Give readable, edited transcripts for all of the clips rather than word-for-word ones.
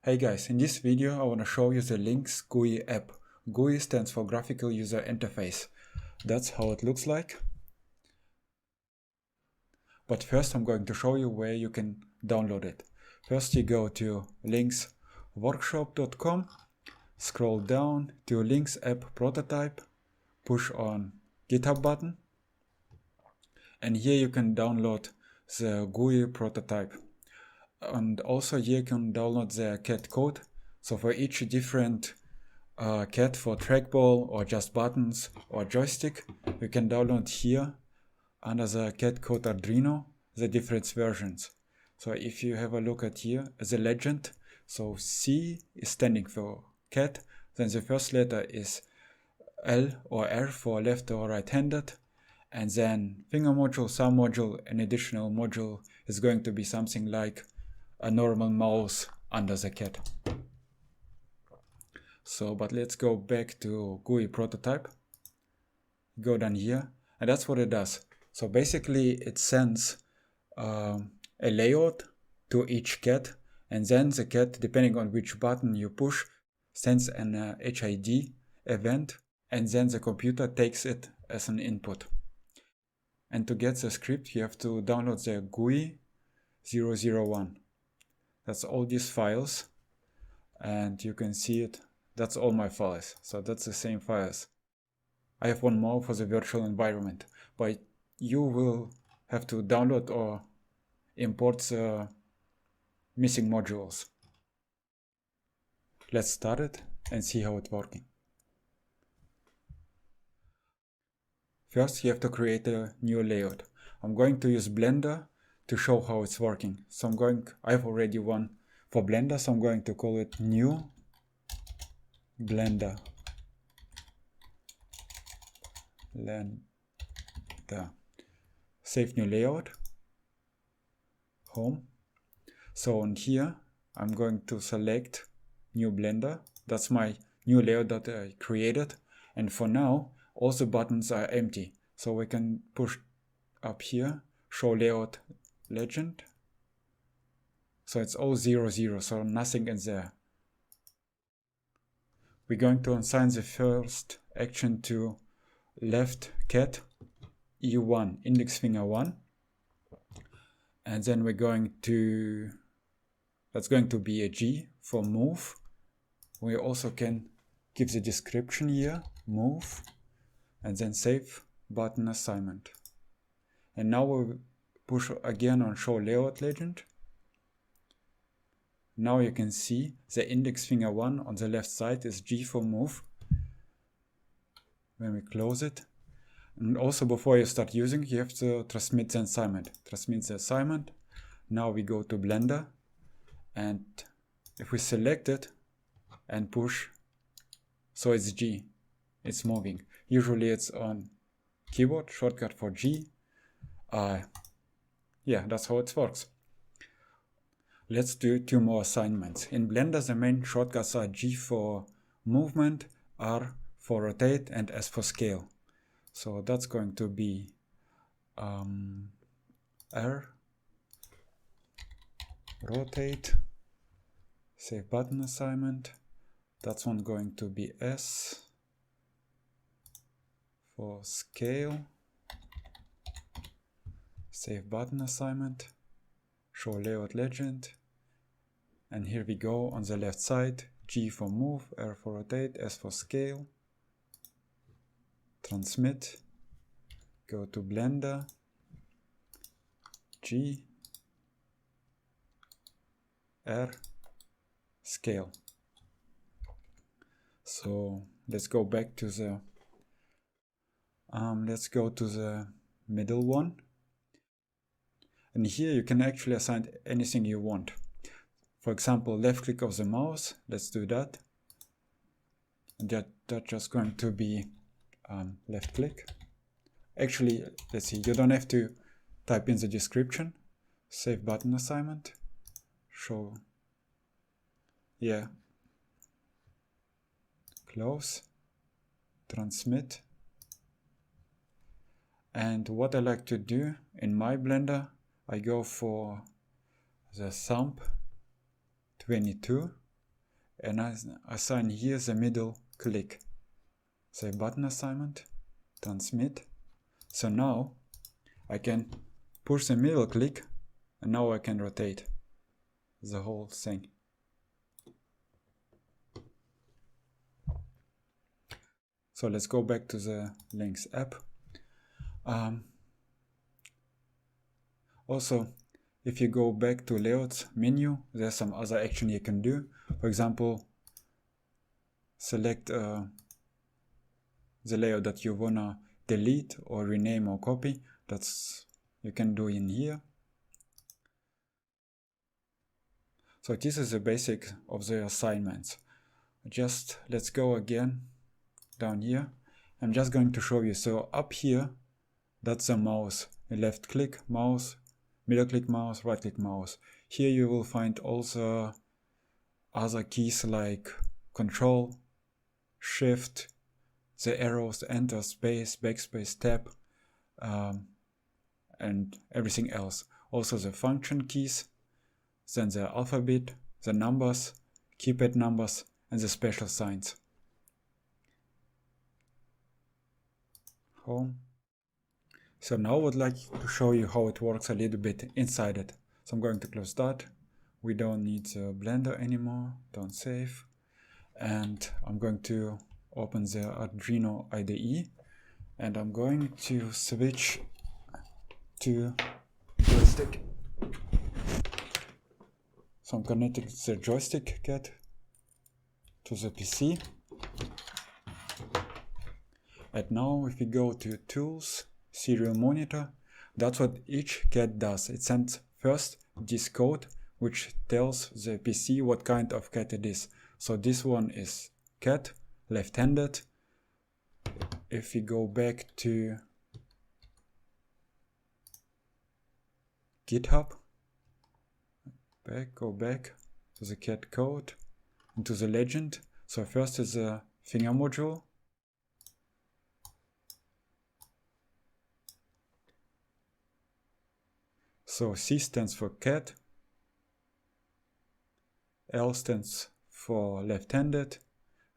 Hey guys, in this video I want to show you the Lynx GUI app. GUI stands for Graphical User Interface. That's how it looks like. But first I'm going to show you where you can download it. First you go to lynxworkshop.com, scroll down to Lynx app prototype, push on GitHub button, and here you can download the GUI prototype. And also here you can download the CAD code. So for each different CAD for trackball or just buttons or joystick, you can download here under the CAD code Arduino the different versions. So if you have a look at here, the legend, so C is standing for CAD, then the first letter is L or R for left or right-handed, and then finger module, thumb module, an additional module is going to be something like a normal mouse under the CAD. So, but let's go back to GUI prototype. Go down here, and that's what it does. So basically it sends a layout to each CAD, and then the CAD, depending on which button you push, sends an HID event, and then the computer takes it as an input. And to get the script, you have to download the GUI 001. That's all these files, and you can see it. That's all my files, so that's the same files. I have one more for the virtual environment, but you will have to download or import the missing modules. Let's start it and see how it's working. First, you have to create a new layout. I'm going to use Blender to show how it's working. So I have already one for Blender, so I'm going to call it New Blender. Save new layout. Home. So on here, I'm going to select New Blender. That's my new layout that I created. And for now, all the buttons are empty. So we can push up here, show layout legend. So it's all 00, so nothing in there. We're going to assign the first action to left CAD E1, index finger 1. And then we're going to, that's going to be a G for move. We also can give the description here, move, and then save button assignment. And now we'll push again on show layout legend. Now you can see the index finger 1 on the left side is G for move. When we close it. And also before you start using, you have to transmit the assignment. Transmit the assignment. Now we go to Blender, and if we select it and push, so it's G, it's moving. Usually it's on keyboard, shortcut for G. Yeah, that's how it works. Let's do two more assignments. In Blender, the main shortcuts are G for movement, R for rotate, and S for scale. So that's going to be R, rotate, save button assignment. That's one going to be S for scale, save button assignment, show layout legend. And here we go on the left side, G for move, R for rotate, S for scale. Transmit, go to Blender, G, R, scale. So let's go back to the, let's go to the middle one. And here you can actually assign anything you want. For example, left click of the mouse, let's do that. And that's just going to be left click. Actually, let's see, you don't have to type in the description. Save button assignment. Show. Yeah. Close. Transmit. And what I like to do in my Blender, I go for the thumb 22 and I assign here the middle click. Say button assignment, transmit. So now I can push the middle click, and now I can rotate the whole thing. So let's go back to the Lynx app. Also, if you go back to layouts menu, there's some other action you can do. For example, select the layout that you wanna delete or rename or copy. That's you can do in here. So this is the basic of the assignments. Just let's go again down here. I'm just going to show you. So up here, that's the mouse. Left click mouse, middle click mouse, right click mouse. Here you will find also other keys like Control, Shift, the arrows, Enter, Space, Backspace, Tab, and everything else. Also the function keys, then the alphabet, the numbers, keypad numbers, and the special signs. Home. So now I would like to show you how it works a little bit inside it. So I'm going to close that. We don't need the Blender anymore. Don't save. And I'm going to open the Arduino IDE. And I'm going to switch to joystick. So I'm connecting the joystick CAD to the PC. And now if we go to Tools, Serial Monitor, that's what each CAD does. It sends first this code which tells the PC what kind of CAD it is. So this one is CAD, left-handed. If we go back to GitHub, go back to the CAD code, into the legend. So first is a finger module. So C stands for CAD, L stands for left-handed,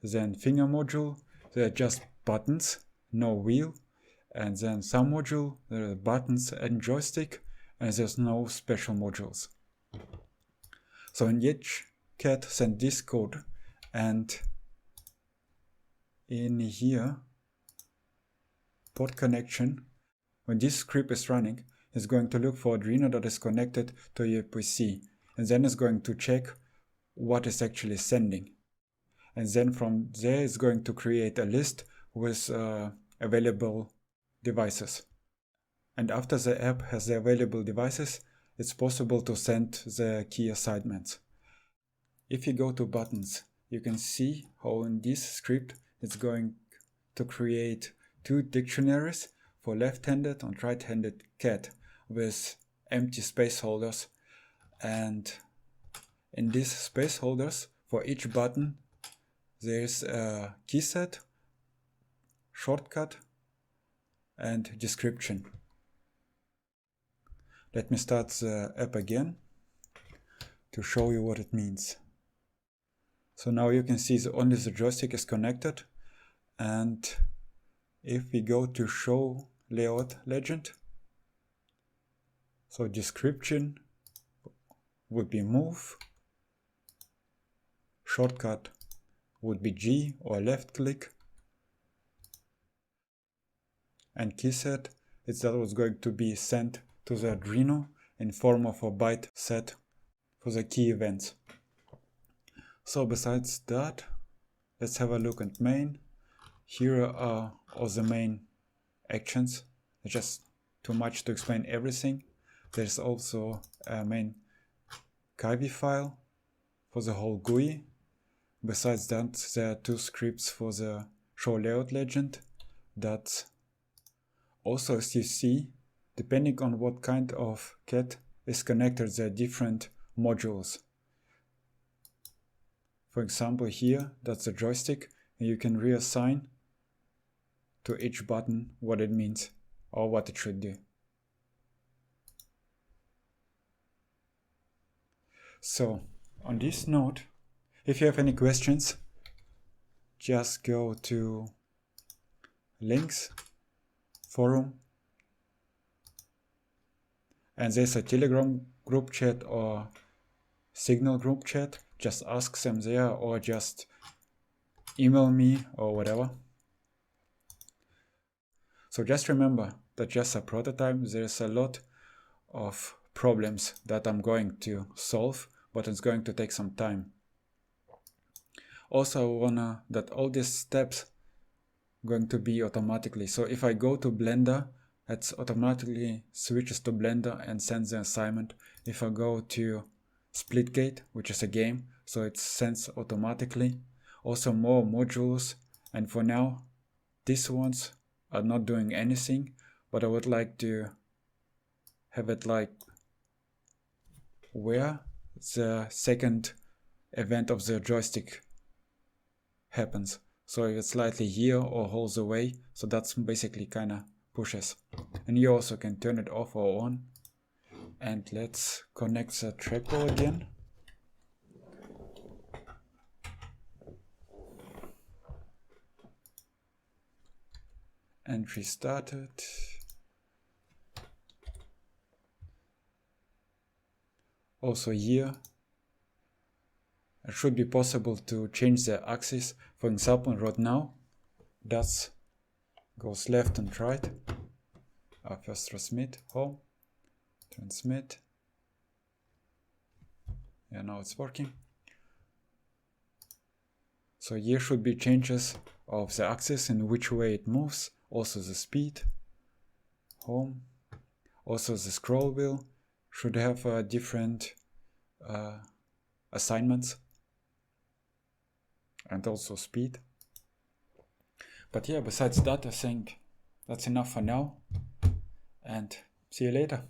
then finger module, they're just buttons, no wheel, and then thumb module, there are buttons and joystick, and there's no special modules. So in each CAD send this code, and in here, port connection, when this script is running, it's going to look for Arduino that is connected to your PC, and then it's going to check what is actually sending. And then from there it's going to create a list with available devices. And after the app has the available devices, it's possible to send the key assignments. If you go to buttons, you can see how in this script it's going to create two dictionaries for left-handed and right-handed CAD with empty space holders, and in these space holders for each button there's a key set, shortcut, and description. Let me start the app again to show you what it means. So now you can see only the joystick is connected, and if we go to show layout legend, so description would be move, shortcut would be G or left click, and key set is that was going to be sent to the Arduino in form of a byte set for the key events. So besides that, let's have a look at main. Here are all the main actions. It's just too much to explain everything. There's also a main GUI file for the whole GUI. Besides that, there are two scripts for the show layout legend that also, as you see, depending on what kind of CAD is connected, there are different modules. For example, here, that's a joystick, and you can reassign to each button what it means or what it should do. So, on this note, If you have any questions, just go to Lynx forum, and there's a Telegram group chat or Signal group chat. Just ask them there, or just email me or whatever. So just remember that just a prototype, there's a lot of problems that I'm going to solve, but it's going to take some time. Also, I wanna that all these steps going to be automatically. So if I go to Blender, it automatically switches to Blender and sends the assignment. If I go to Splitgate, which is a game, so it sends automatically. Also more modules, and for now, these ones are not doing anything, but I would like to have it like where the second event of the joystick happens. So if it's slightly here or holds away, so that's basically kind of pushes. And you also can turn it off or on. And let's connect the trackball again. And restart it. Also here, it should be possible to change the axis. For example, right now, that goes left and right. First transmit, home, transmit. Yeah, now it's working. So here should be changes of the axis and which way it moves. Also the speed, home. Also the scroll wheel should have different assignments. And also speed. But yeah, besides that, I think that's enough for now. And see you later.